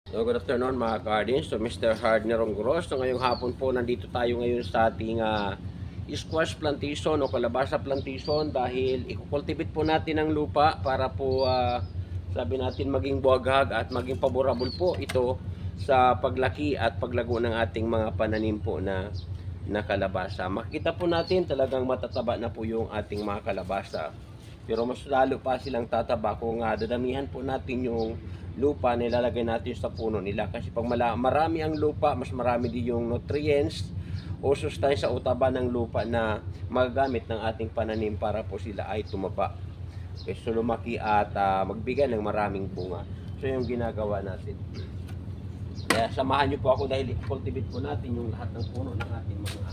So, good afternoon mga gardens. So, Mr. Hardner Ongros. So, ngayong hapon po, nandito tayo ngayon sa ating squash plantation o kalabasa plantation dahil i-cultivate po natin ang lupa para po sabi natin maging buhaghag at maging favorable po ito sa paglaki at paglago ng ating mga pananim po na kalabasa. Makikita po natin talagang matataba na po yung ating mga kalabasa. Pero mas lalo pa silang tataba kung dadamihan po natin yung lupa na ilalagay natin sa puno nila. Kasi pag marami ang lupa, mas marami din yung nutrients o sustansya o taba ng lupa na magagamit ng ating pananim para po sila ay tumaba. Okay, so lumaki at magbigay ng maraming bunga. So yung ginagawa natin. Kaya samahan niyo po ako dahil i-cultivate po natin yung lahat ng puno ng ating mga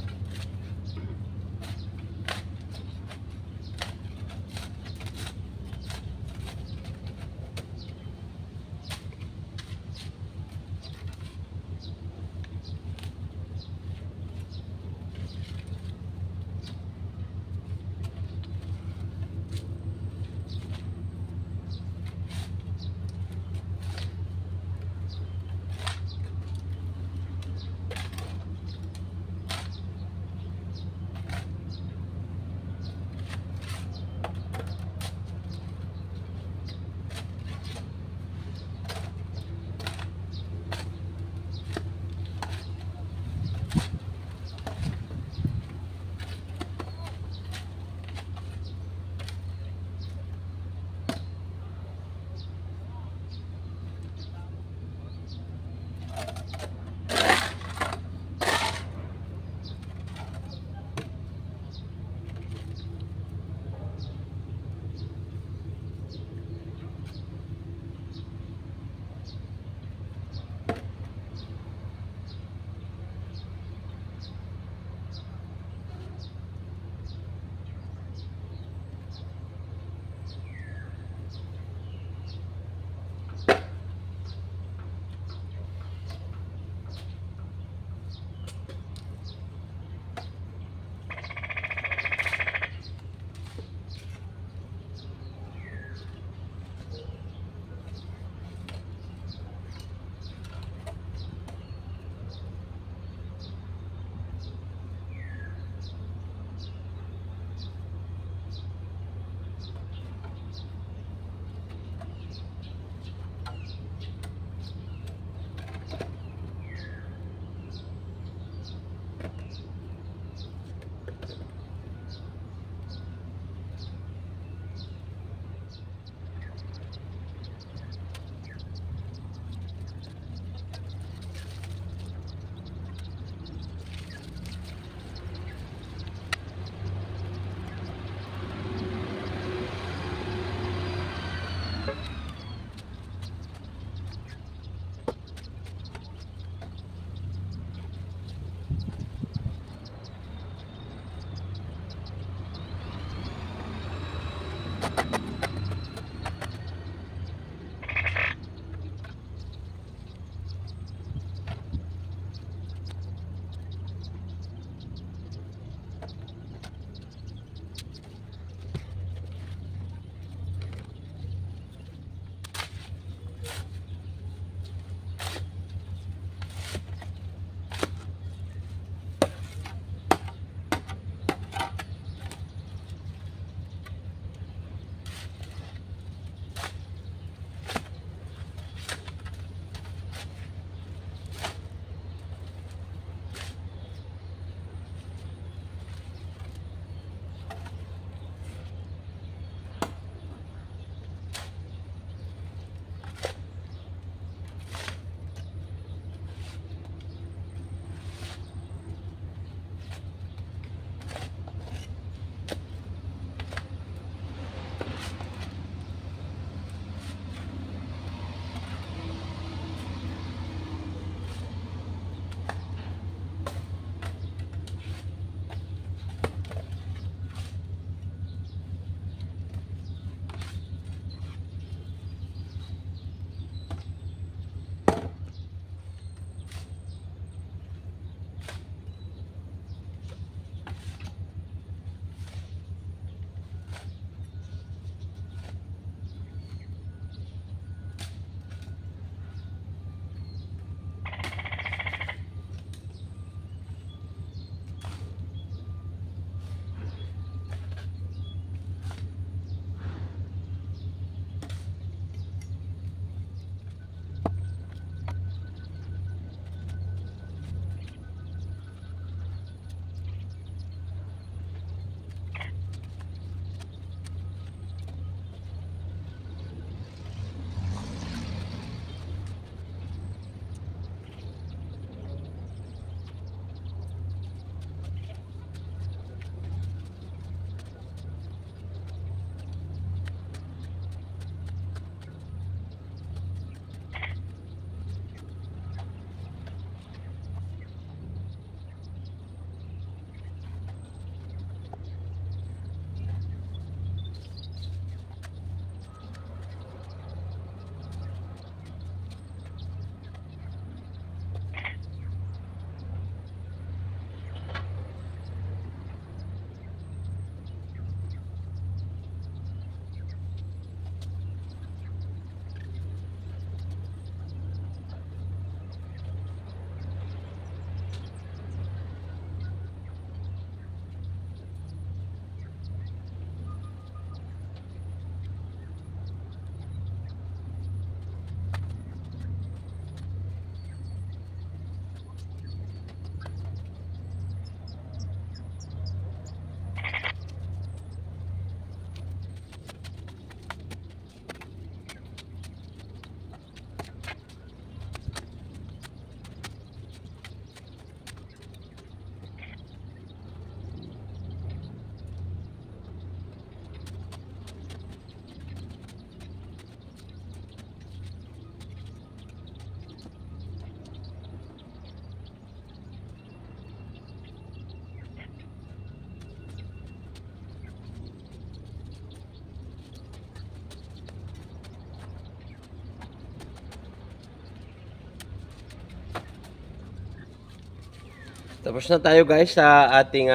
Tapos na tayo guys sa ating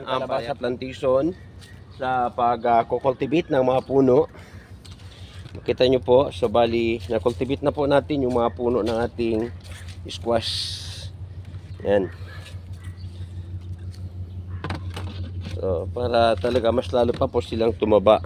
kalabasa plantation sa pag-cultivate ng mga puno. Makita nyo po, so bali na-cultivate na po natin yung mga puno ng ating squash. Yan. So para talaga mas lalo pa po silang tumaba.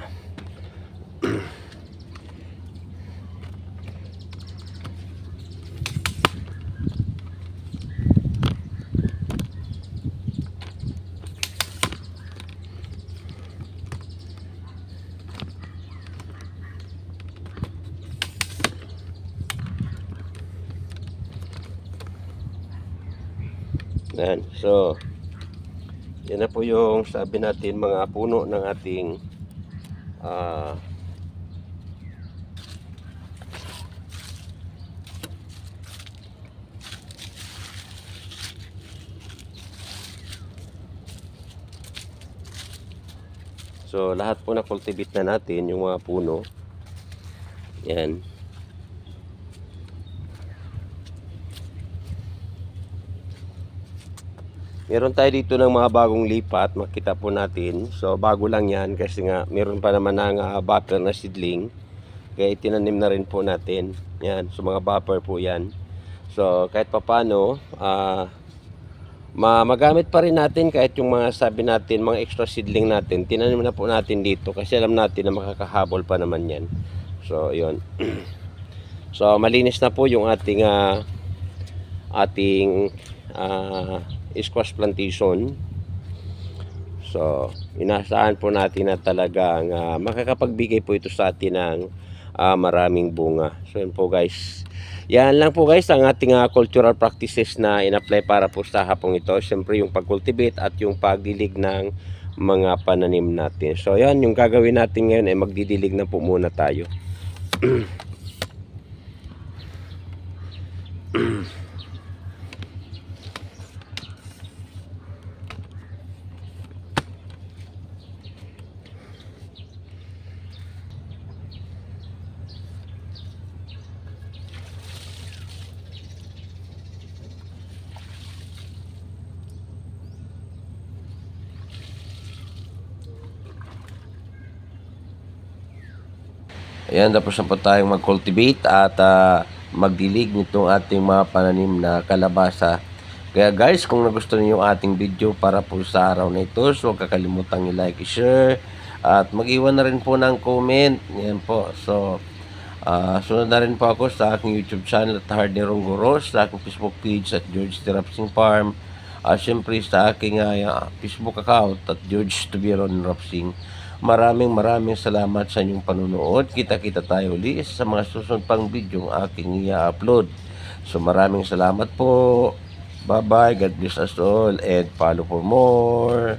Yan. So, yan na po yung sabi natin mga puno ng ating so lahat po na cultivate na natin yung mga puno. Yan. Meron tayo dito ng mga bagong lipat, makita po natin. So bago lang yan kasi nga meron pa naman ng buffer na seedling. Kaya itinanim na rin po natin. Yan, so mga buffer po yan. So kahit papano, magamit pa rin natin kahit yung mga sabi natin, mga extra seedling natin. Tinanim na po natin dito kasi alam natin na makakahabol pa naman yan. So yun. So malinis na po yung ating squash plantation. So inasahan po natin na talagang makakapagbigay po ito sa atin ng maraming bunga. So yun po guys, yan lang po guys ang ating cultural practices na in-apply para po sa hapong ito. Siyempre yung pag-cultivate at yung pagdilig ng mga pananim natin. So yan yung gagawin natin ngayon ay magdidilig na po muna tayo. Ayan, tapos na po tayong mag-cultivate at magdilig nitong ating mga pananim na kalabasa. Kaya guys, kung nagustuhan niyo yung ating video para po sa araw na ito, so huwag kakalimutang i-like, i-share, at mag-iwan na rin po ng comment. Yan po. So, sunod na rin po ako sa aking YouTube channel at Hardner Rongoros, sa aking Facebook page at George The Rapsing Farm, siyempre sa aking Facebook account at George Tubiron Rapsing. Maraming salamat sa inyong panunood. Kita-kita tayo ulit sa mga susunod pang video ang aking i-upload. So maraming salamat po. Bye-bye. God bless us all and follow for more.